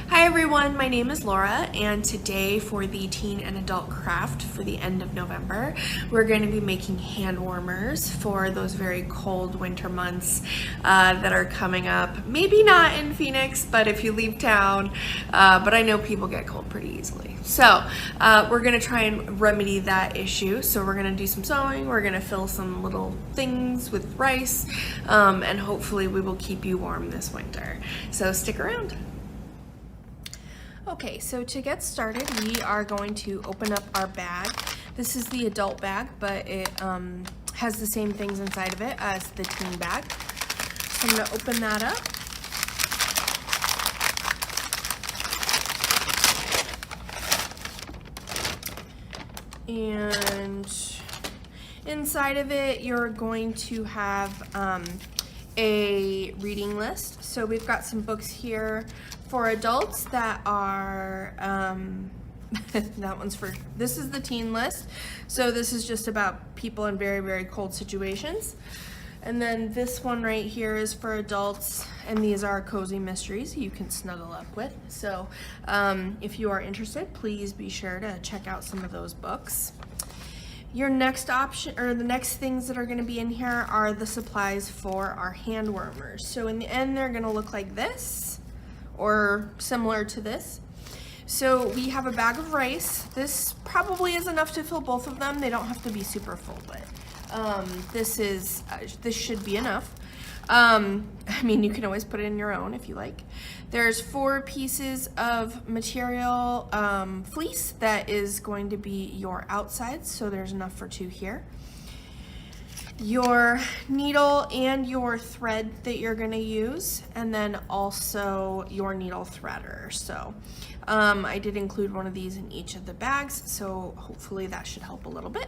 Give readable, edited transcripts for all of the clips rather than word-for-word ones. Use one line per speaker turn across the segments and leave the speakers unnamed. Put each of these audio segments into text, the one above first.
Hi everyone, my name is Laura, and today for the teen and adult craft for the end of November, we're going to be making hand warmers for those very cold winter months that are coming up. Maybe not in Phoenix, but if you leave town, but I know people get cold pretty easily. So we're going to try and remedy that issue. So we're going to do some sewing, we're going to fill some little things with rice, and hopefully we will keep you warm this winter. So stick around. Okay, so to get started, we are going to open up our bag. This is the adult bag, but it has the same things inside of it as the teen bag. So I'm going to open that up. And inside of it, you're going to have a reading list. So we've got some books here for adults that are, this is the teen list. So this is just about people in very, very cold situations. And then this one right here is for adults, and these are cozy mysteries you can snuggle up with. So if you are interested, please be sure to check out some of those books. Your next option, or the next things that are going to be in here, are the supplies for our hand warmers. So in the end, they're going to look like this, or similar to this. So we have a bag of rice. This probably is enough to fill both of them. They don't have to be super full, but this should be enough. I mean, you can always put it in your own if you like. There's 4 pieces of material, fleece that is going to be your outsides, so there's enough for 2 here. Your needle and your thread that you're going to use, and then also your needle threader. So I did include one of these in each of the bags, so hopefully that should help a little bit.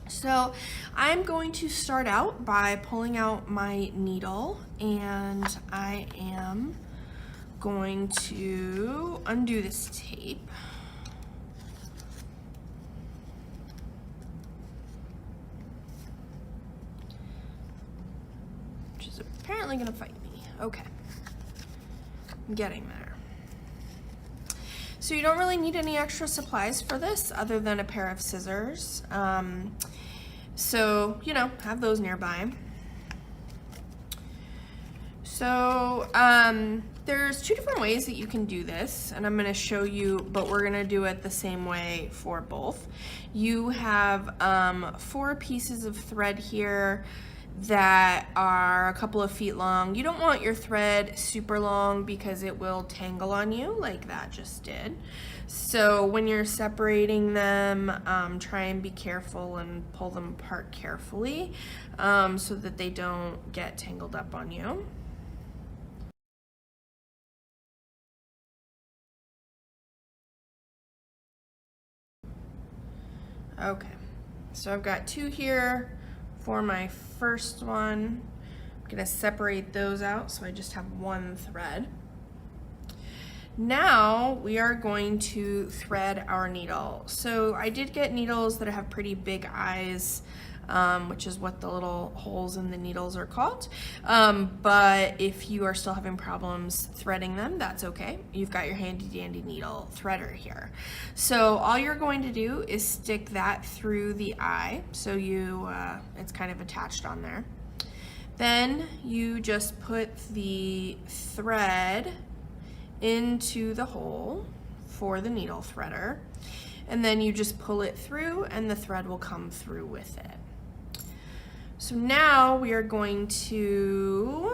So I'm going to start out by pulling out my needle, and I am going to undo this tape. Which is apparently gonna fight me. Okay, I'm getting there. So you don't really need any extra supplies for this other than a pair of scissors. So, you know, have those nearby. So there's 2 different ways that you can do this, and I'm going to show you, but we're going to do it the same way for both. You have 4 pieces of thread here that are a couple of feet long. You don't want your thread super long because it will tangle on you like that just did. So when you're separating them, try and be careful and pull them apart carefully so that they don't get tangled up on you. Okay, so I've got 2 here for my first one. I'm gonna separate those out so I just have 1 thread. Now we are going to thread our needle. So I did get needles that have pretty big eyes, which is what the little holes in the needles are called. But if you are still having problems threading them, that's okay. You've got your handy dandy needle threader here. So all you're going to do is stick that through the eye. So it's kind of attached on there. Then you just put the thread into the hole for the needle threader, and then you just pull it through and the thread will come through with it. So now we are going to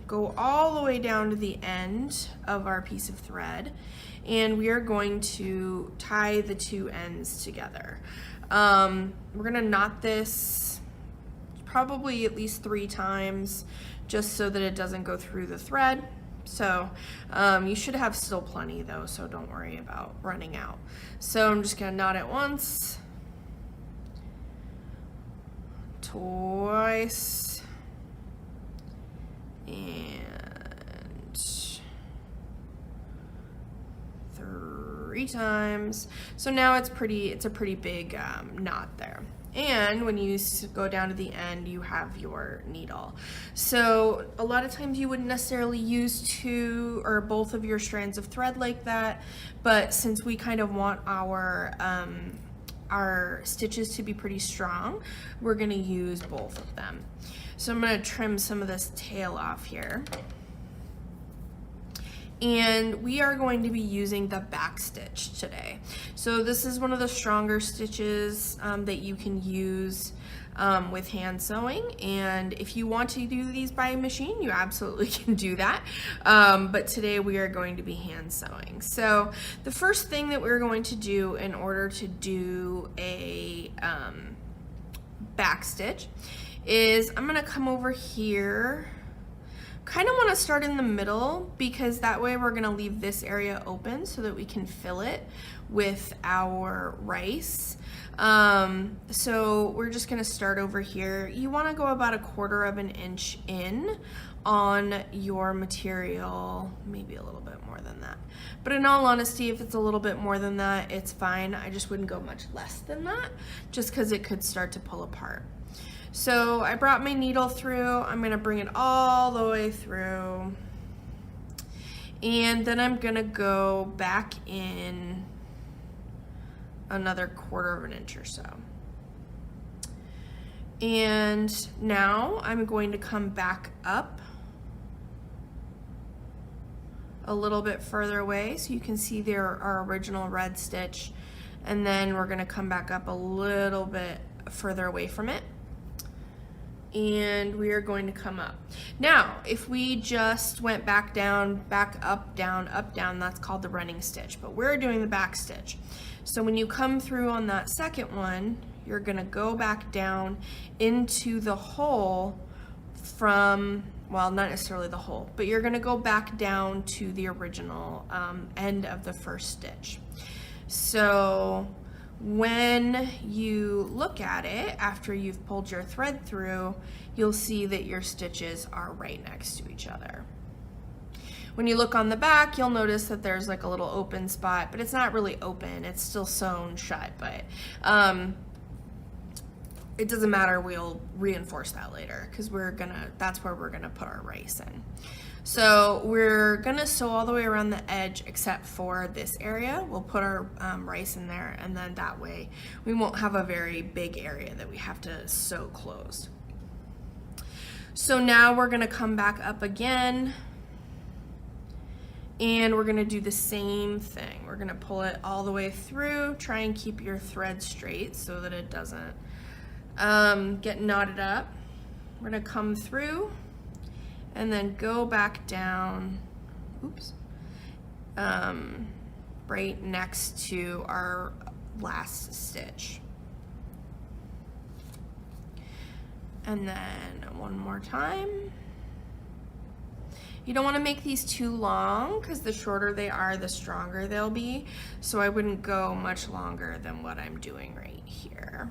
go all the way down to the end of our piece of thread, and we are going to tie the 2 ends together. We're gonna knot this probably at least 3 times just so that it doesn't go through the thread. So you should have still plenty though, so don't worry about running out. So I'm just gonna knot it once, twice, and 3 times. So now it's a pretty big knot there. And when you go down to the end, you have your needle. So a lot of times you wouldn't necessarily use two or both of your strands of thread like that, but since we kind of want our stitches to be pretty strong, we're gonna use both of them. So I'm gonna trim some of this tail off here. And we are going to be using the back stitch today. So this is one of the stronger stitches that you can use with hand sewing, and if you want to do these by machine, you absolutely can do that, but today we are going to be hand sewing. So the first thing that we're going to do in order to do a back stitch is I'm going to come over here. Kind of want to start in the middle because that way we're going to leave this area open so that we can fill it with our rice. So we're just going to start over here. You want to go about 1/4 of an inch in on your material, maybe a little bit more than that. But in all honesty, if it's a little bit more than that, it's fine. I just wouldn't go much less than that just because it could start to pull apart. So I brought my needle through, I'm gonna bring it all the way through, and then I'm gonna go back in another 1/4 of an inch or so. And now I'm going to come back up a little bit further away so you can see there our original red stitch, and then we're gonna come back up a little bit further away from it. And we are going to come up. Now, if we just went back down, back up, down, that's called the running stitch, but we're doing the back stitch. So when you come through on that second one, you're gonna go back down into the hole from, well, not necessarily the hole, but you're gonna go back down to the original end of the first stitch. So when you look at it after you've pulled your thread through, you'll see that your stitches are right next to each other. When you look on the back, you'll notice that there's like a little open spot, but it's not really open, it's still sewn shut, but it doesn't matter, we'll reinforce that later because that's where we're gonna put our rice in. So we're gonna sew all the way around the edge except for this area. We'll put our rice in there, and then that way we won't have a very big area that we have to sew closed. So now we're gonna come back up again, and we're gonna do the same thing. We're gonna pull it all the way through, try and keep your thread straight so that it doesn't get knotted up. We're gonna come through and then go back down, oops, right next to our last stitch. And then one more time. You don't want to make these too long because the shorter they are, the stronger they'll be. So I wouldn't go much longer than what I'm doing right here.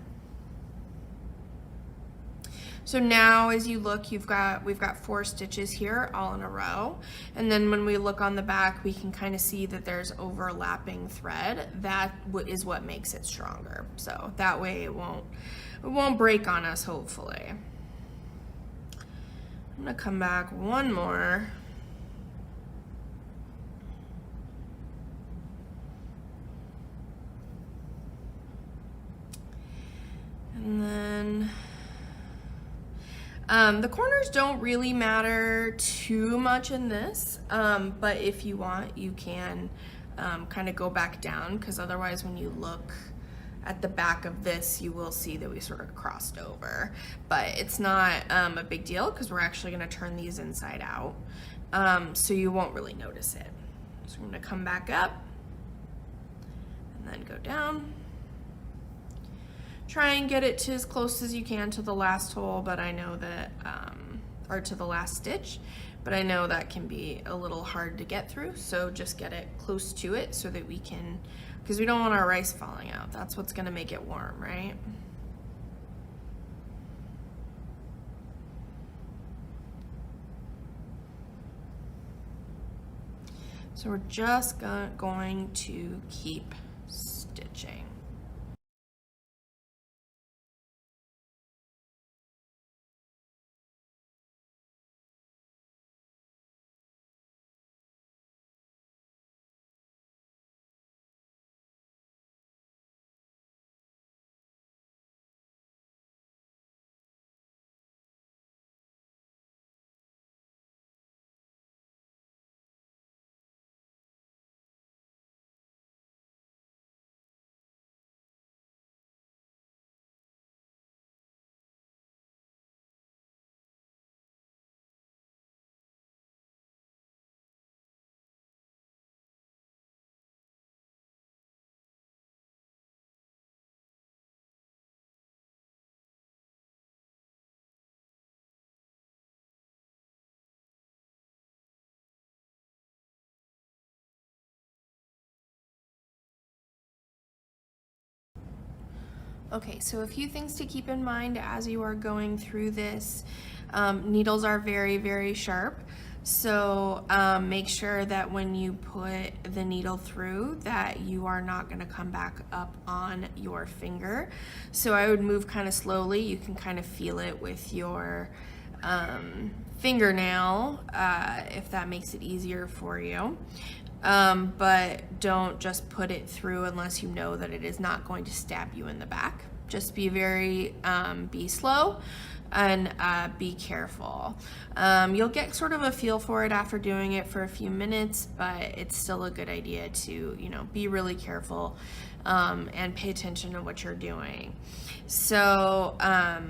So now as you look, we've got 4 stitches here all in a row. And then when we look on the back, we can kind of see that there's overlapping thread. That is what makes it stronger. So that way it won't break on us, hopefully. I'm gonna come back one more. And then the corners don't really matter too much in this, but if you want, you can kind of go back down, because otherwise when you look at the back of this, you will see that we sort of crossed over. But it's not a big deal because we're actually going to turn these inside out, so you won't really notice it. So I'm going to come back up and then go down. Try and get it to as close as you can to the last hole, but I know that, or to the last stitch, but I know that can be a little hard to get through, so just get it close to it so that we can, because we don't want our rice falling out. That's what's gonna make it warm, right? So we're just going to keep stitching. Okay, so a few things to keep in mind as you are going through this. Needles are very, very sharp. So make sure that when you put the needle through that you are not going to come back up on your finger. So I would move kind of slowly. You can kind of feel it with your fingernail if that makes it easier for you. But don't just put it through unless you know that it is not going to stab you in the back. Just be be slow and be careful. You'll get sort of a feel for it after doing it for a few minutes, but it's still a good idea to, be really careful and pay attention to what you're doing. So, I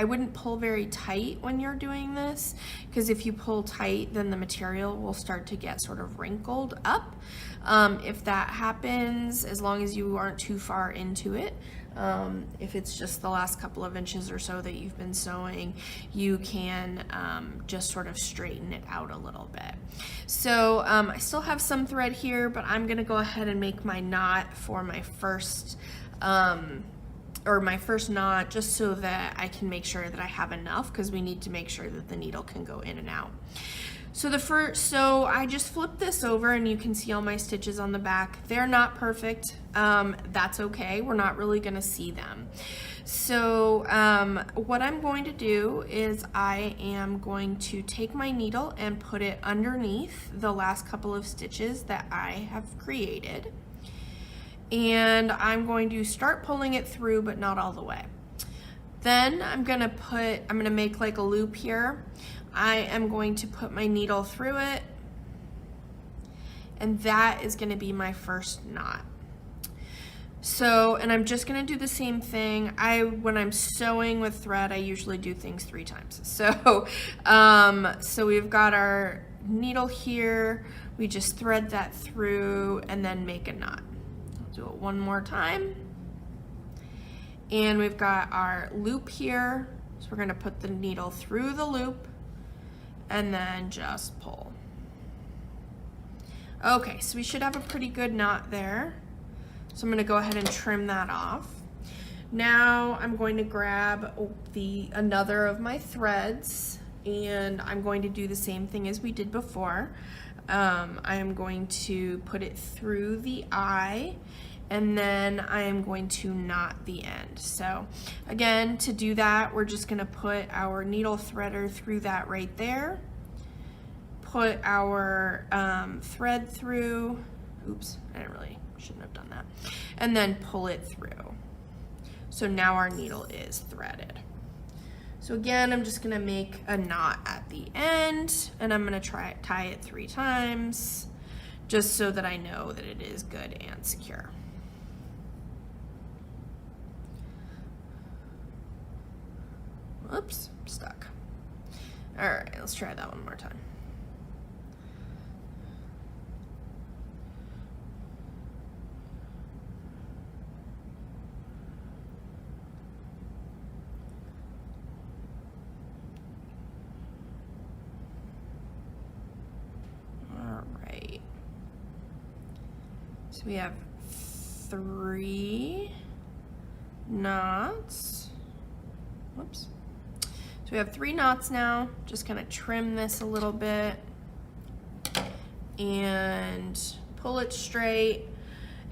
wouldn't pull very tight when you're doing this, because if you pull tight, then the material will start to get sort of wrinkled up. If that happens, as long as you aren't too far into it, if it's just the last couple of inches or so that you've been sewing, you can just sort of straighten it out a little bit. So I still have some thread here, but I'm gonna go ahead and make my knot for my first knot, just so that I can make sure that I have enough, because we need to make sure that the needle can go in and out. So I just flipped this over and you can see all my stitches on the back. They're not perfect. That's okay. We're not really gonna see them. So what I'm going to do is I am going to take my needle and put it underneath the last couple of stitches that I have created. And I'm going to start pulling it through, but not all the way. Then I'm gonna make like a loop here. I am going to put my needle through it, and that is gonna be my first knot. So, and I'm just gonna do the same thing. When I'm sewing with thread, I usually do things 3 times. So, so we've got our needle here, we just thread that through and then make a knot. I'll do it one more time. And we've got our loop here. So we're gonna put the needle through the loop and then just pull. Okay, so we should have a pretty good knot there. So I'm gonna go ahead and trim that off. Now I'm going to grab another of my threads, and I'm going to do the same thing as we did before. I am going to put it through the eye, and then I am going to knot the end. So again, to do that, we're just gonna put our needle threader through that right there, put our thread through, oops, shouldn't have done that, and then pull it through. So now our needle is threaded. So again, I'm just gonna make a knot at the end, and I'm gonna tie it 3 times, just so that I know that it is good and secure. Oops, stuck. All right, let's try that one more time. All right. So we have 3 knots. Whoops. So we have 3 knots now. Just gonna trim this a little bit and pull it straight.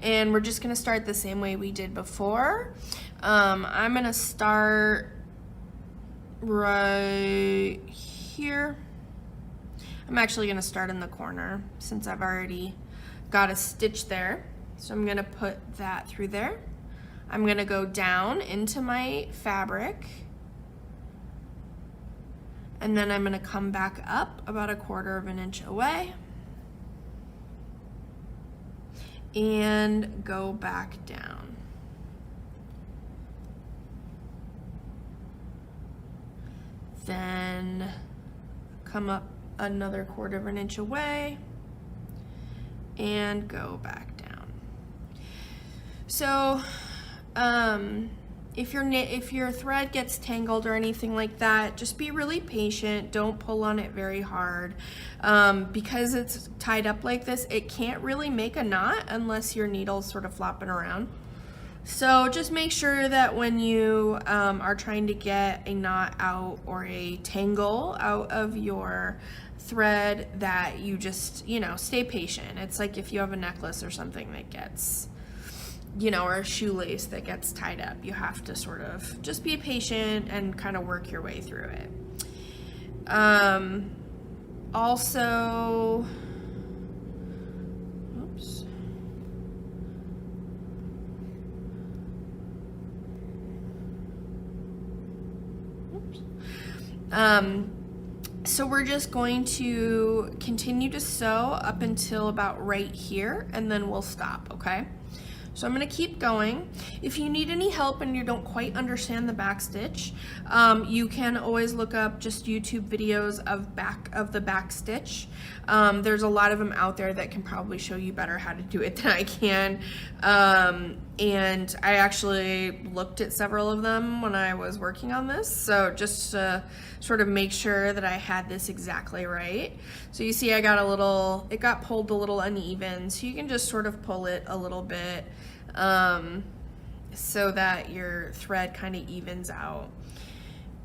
And we're just gonna start the same way we did before. I'm gonna start right here. I'm actually gonna start in the corner since I've already got a stitch there. So I'm gonna put that through there. I'm gonna go down into my fabric, and then I'm gonna come back up about 1/4 inch away and go back down. Then come up another 1/4 inch away and go back down. So if your thread gets tangled or anything like that, just be really patient. Don't pull on it very hard. Because it's tied up like this, it can't really make a knot unless your needle's sort of flopping around. So just make sure that when you are trying to get a knot out or a tangle out of your thread, that you just, stay patient. It's like if you have a necklace or something that gets, or a shoelace that gets tied up, you have to sort of just be patient and kind of work your way through it. Also, oops. So we're just going to continue to sew up until about right here, and then we'll stop, okay? So I'm going to keep going. If you need any help and you don't quite understand the back stitch, you can always look up just YouTube videos of the back stitch. There's a lot of them out there that can probably show you better how to do it than I can. And I actually looked at several of them when I was working on this, so just to sort of make sure that I had this exactly right. So you see it got pulled a little uneven, so you can just sort of pull it a little bit so that your thread kind of evens out,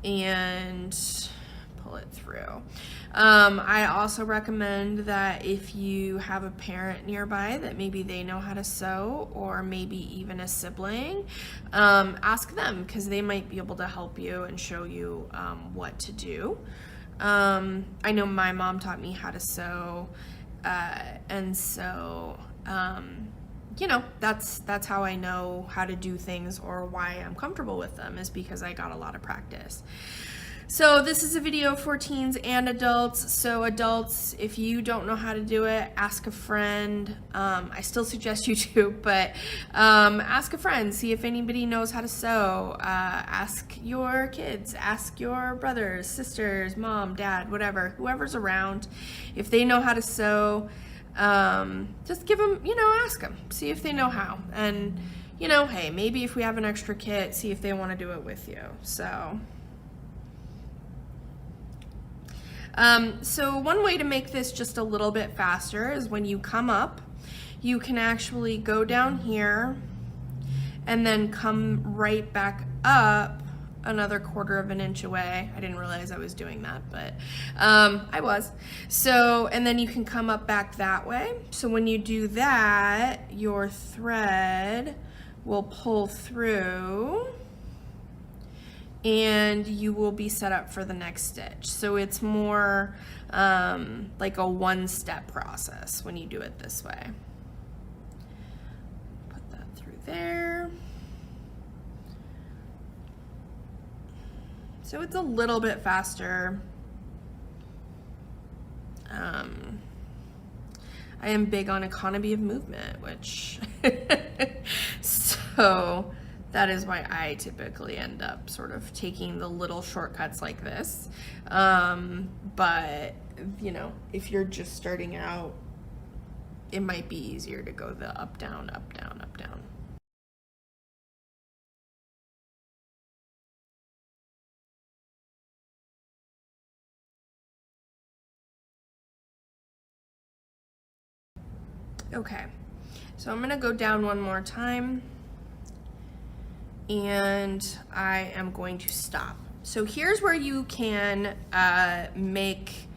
and pull it through. I also recommend that if you have a parent nearby that maybe they know how to sew, or maybe even a sibling, ask them, because they might be able to help you and show you what to do. I know my mom taught me how to sew, and so that's how I know how to do things, or why I'm comfortable with them, is because I got a lot of practice. So this is a video for teens and adults. So adults, if you don't know how to do it, ask a friend. I still suggest you do, but ask a friend, see if anybody knows how to sew. Ask your kids, ask your brothers, sisters, mom, dad, whatever, whoever's around. If they know how to sew, just give them, ask them, see if they know how. And, hey, maybe if we have an extra kit, see if they want to do it with you. So one way to make this just a little bit faster is when you come up, you can actually go down here and then come right back up another 1/4 inch away. I didn't realize I was doing that, but I was. So, and then you can come up back that way. So when you do that, your thread will pull through, and you will be set up for the next stitch. So it's more like a one-step process when you do it this way. Put that through there. So it's a little bit faster. I am big on economy of movement, which so that is why I typically end up sort of taking the little shortcuts like this. But, if you're just starting out, it might be easier to go the up, down, up, down, up, down. Okay, so I'm gonna go down one more time, and I am going to stop. So here's where you can make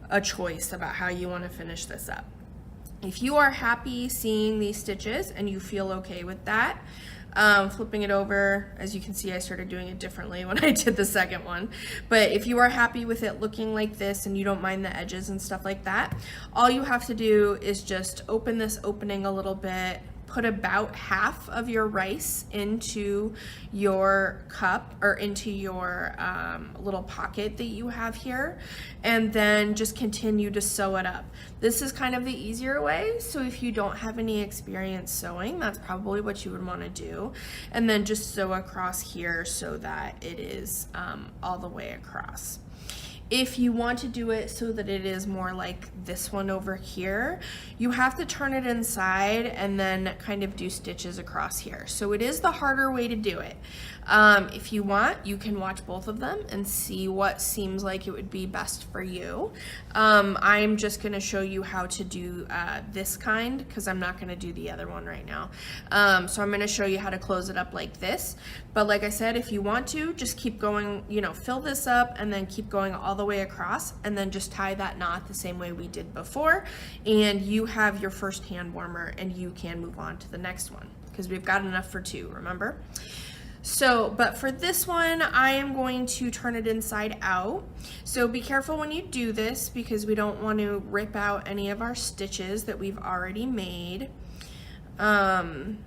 a choice about how you want to finish this up. If you are happy seeing these stitches and you feel okay with that, flipping it over, as you can see, I started doing it differently when I did the second one. But if you are happy with it looking like this and you don't mind the edges and stuff like that, all you have to do is just open this opening a little bit, put about half of your rice into your cup, or into your little pocket that you have here, and then just continue to sew it up. This is kind of the easier way, so if you don't have any experience sewing, that's probably what you would want to do. And then just sew across here so that it is all the way across. If you want to do it so that it is more like this one over here, you have to turn it inside and then kind of do stitches across here. So it is the harder way to do it. If you want, you can watch both of them and see what seems like it would be best for you. I'm just going to show you how to do this kind because I'm not going to do the other one right now. So I'm going to show you how to close it up like this. But like I said, if you want to, just keep going, you know, fill this up and then keep going all the way across and then just tie that knot the same way we did before. And you have your first hand warmer and you can move on to the next one because we've got enough for 2, remember? So, but for this one, I am going to turn it inside out. So be careful when you do this because we don't want to rip out any of our stitches that we've already made. And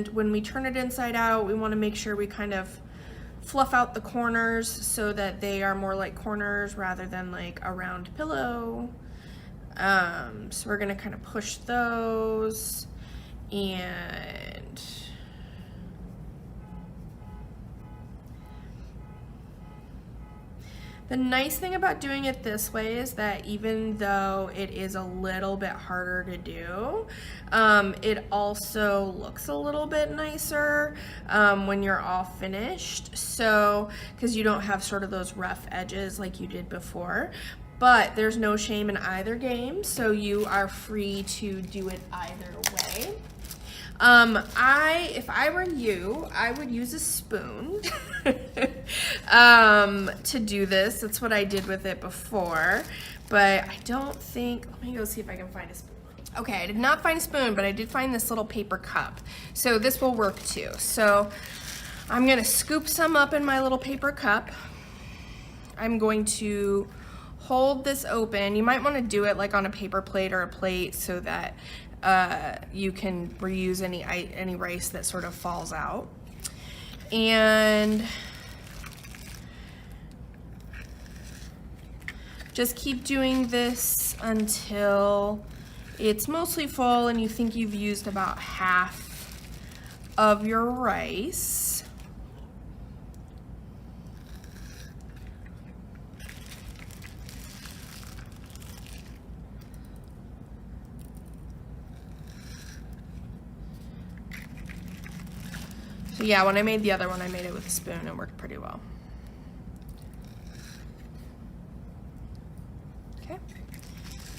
when we turn it inside out, we want to make sure we kind of fluff out the corners so that they are more like corners rather than like a round pillow. So we're going to kind of push those and the nice thing about doing it this way is that even though it is a little bit harder to do, it also looks a little bit nicer when you're all finished. So, because you don't have sort of those rough edges like you did before. But there's no shame in either game, so you are free to do it either way. If I were you, I would use a spoon to do this. That's what I did with it before, but I don't think, let me go see if I can find a spoon. Okay, I did not find a spoon, but I did find this little paper cup. So this will work too. So I'm gonna scoop some up in my little paper cup. I'm going to hold this open. You might wanna do it like on a paper plate or a plate so that you can reuse any rice that sort of falls out. And just keep doing this until it's mostly full and you think you've used about half of your rice. So yeah, when I made the other one, I made it with a spoon. It worked pretty well. Okay.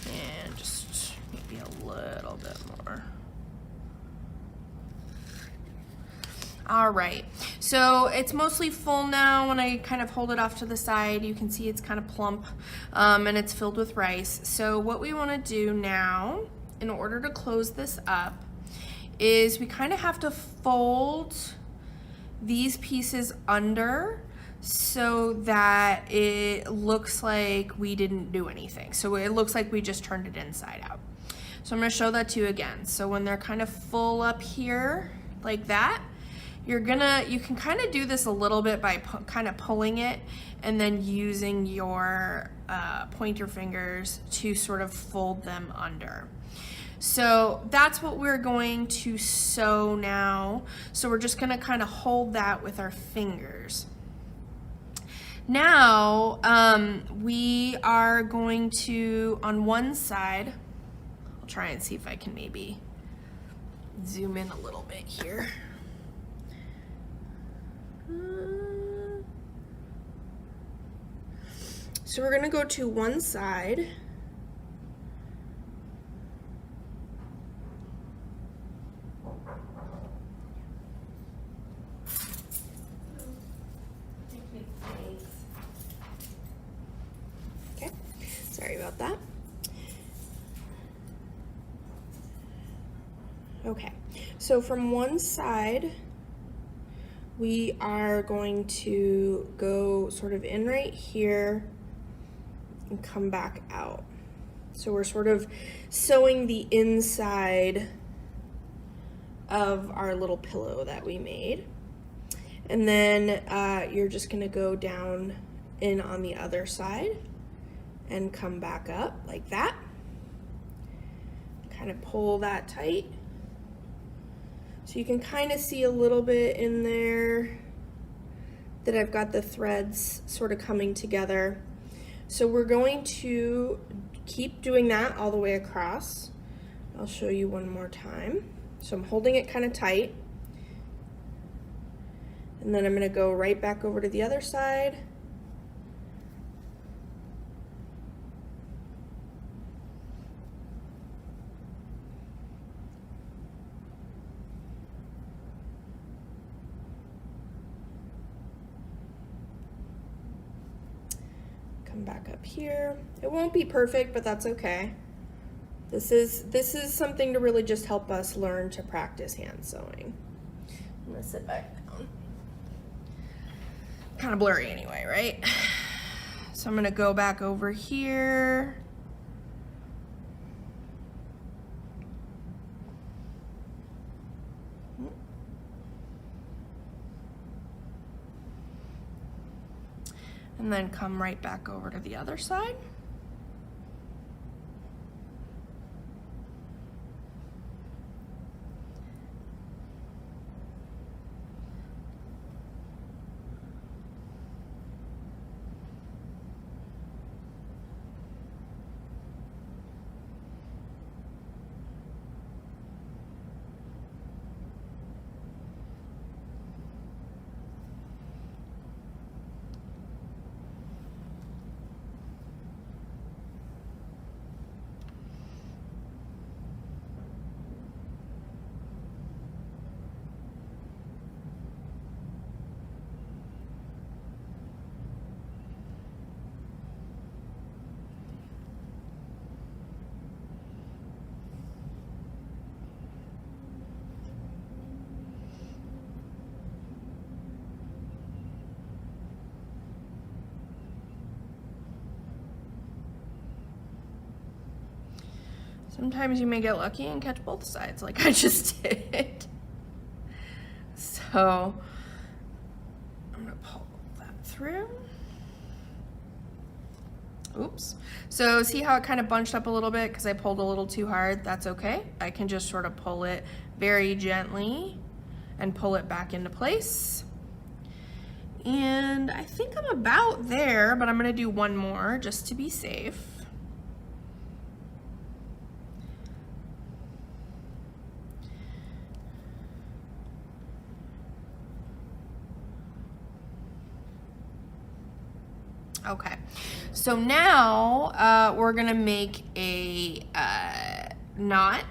And just maybe a little bit more. All right, so it's mostly full now. When I kind of hold it off to the side, you can see it's kind of plump and it's filled with rice. So what we want to do now, in order to close this up, is we kind of have to fold these pieces under so that it looks like we didn't do anything. So it looks like we just turned it inside out. So I'm going to show that to you again. So when they're kind of full up here like that, you can kind of do this a little bit by kind of pulling it and then using your pointer fingers to sort of fold them under. So that's what we're going to sew now. So we're just gonna kind of hold that with our fingers. Now, we are going to, on one side, I'll try and see if I can maybe zoom in a little bit here. So we're gonna go to one side. Sorry about that. Okay, so from one side, we are going to go sort of in right here and come back out. So we're sort of sewing the inside of our little pillow that we made. And then you're just gonna go down in on the other side and come back up like that. Kind of pull that tight. So you can kind of see a little bit in there that I've got the threads sort of coming together. So we're going to keep doing that all the way across. I'll show you one more time. So I'm holding it kind of tight And then I'm going to go right back over to the other side. Come back up here. It won't be perfect, but that's okay. This is something to really just help us learn to practice hand sewing. I'm gonna sit back down. Kind of blurry anyway, right? So I'm gonna go back over here. And then come right back over to the other side. Sometimes you may get lucky and catch both sides like I just did. So I'm gonna pull that through. Oops. So see how it kind of bunched up a little bit because I pulled a little too hard? That's okay. I can just sort of pull it very gently and pull it back into place. And I think I'm about there, but I'm gonna do one more just to be safe. Okay, so now we're gonna make a knot.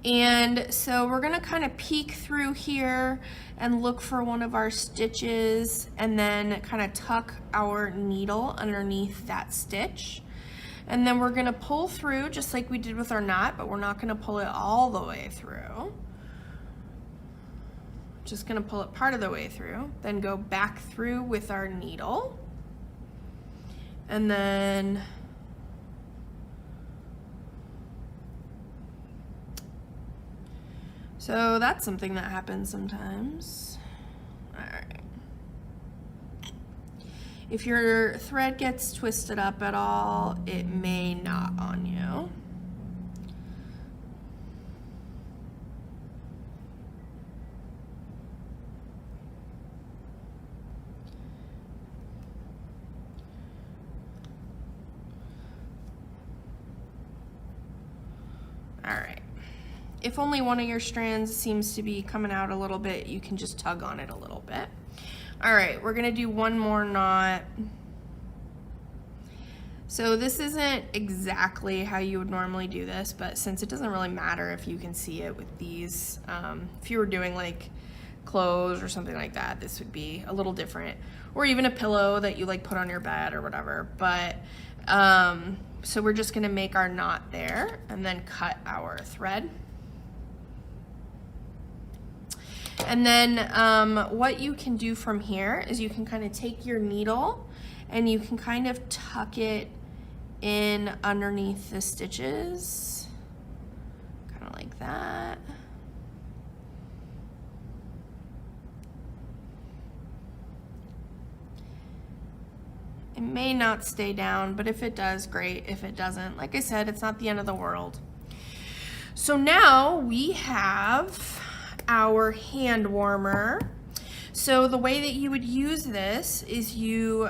And so we're gonna kind of peek through here and look for one of our stitches and then kind of tuck our needle underneath that stitch. And then we're gonna pull through just like we did with our knot, but we're not gonna pull it all the way through. Just gonna pull it part of the way through, then go back through with our needle. And then so that's something that happens sometimes. All right. If your thread gets twisted up at all, it may knot on you. All right. If only one of your strands seems to be coming out a little bit, you can just tug on it a little bit. All right, we're gonna do one more knot. So this isn't exactly how you would normally do this, but since it doesn't really matter if you can see it with these, if you were doing like clothes or something like that, this would be a little different. Or even a pillow that you like put on your bed or whatever. But so we're just gonna make our knot there and then cut our thread. And then what you can do from here is you can kind of take your needle and you can kind of tuck it in underneath the stitches, kind of like that. It may not stay down, but if it does, great. If it doesn't, like I said, it's not the end of the world. So now we have our hand warmer. So the way that you would use this is you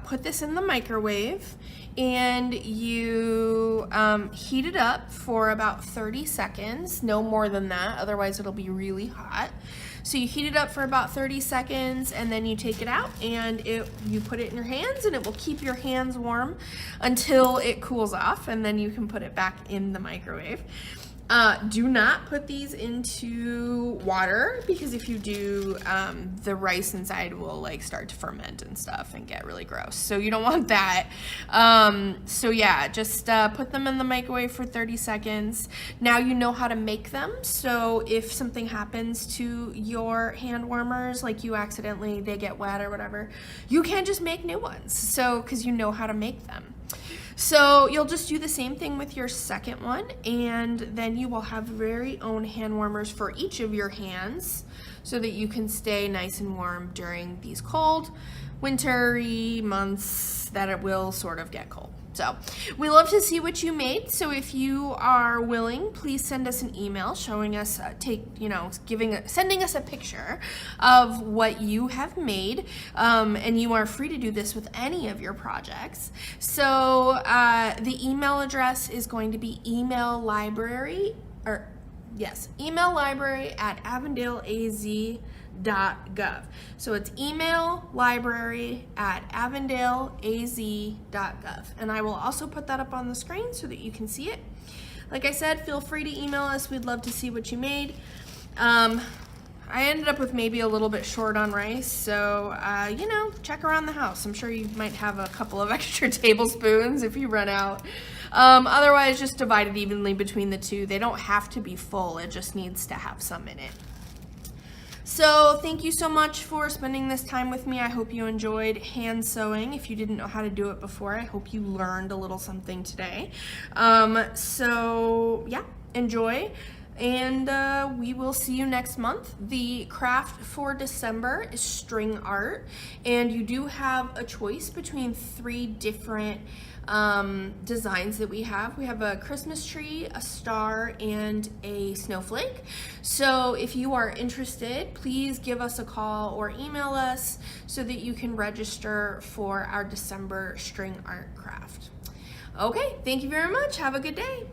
put this in the microwave and you heat it up for about 30 seconds, no more than that, otherwise it'll be really hot. So you heat it up for about 30 seconds and then you take it out and you put it in your hands, and it will keep your hands warm until it cools off, and then you can put it back in the microwave. Do not put these into water, because if you do, the rice inside will like start to ferment and stuff and get really gross. So you don't want that. So yeah, just put them in the microwave for 30 seconds. Now you know how to make them. So if something happens to your hand warmers, like they get wet or whatever, you can just make new ones. So, because you know how to make them. So you'll just do the same thing with your second one, and then you will have very own hand warmers for each of your hands so that you can stay nice and warm during these cold, wintry months that it will sort of get cold. So we love to see what you made. So if you are willing, please send us an email showing us, sending us a picture of what you have made. And you are free to do this with any of your projects. So the email address is going to be email library at avondaleaz.gov. So it's email library at avondaleaz.gov. And I will also put that up on the screen so that you can see it. Like I said, feel free to email us. We'd love to see what you made. I ended up with maybe a little bit short on rice, so check around the house. I'm sure you might have a couple of extra tablespoons if you run out. Otherwise, just divide it evenly between the two. They don't have to be full, it just needs to have some in it. So thank you so much for spending this time with me. I hope you enjoyed hand sewing. If you didn't know how to do it before, I hope you learned a little something today. So yeah, enjoy. And we will see you next month. The craft for December is string art, and you do have a choice between 3 different designs that we have. We have a Christmas tree, a star, and a snowflake. So if you are interested, please give us a call or email us so that you can register for our December string art craft. Okay, thank you very much. Have a good day.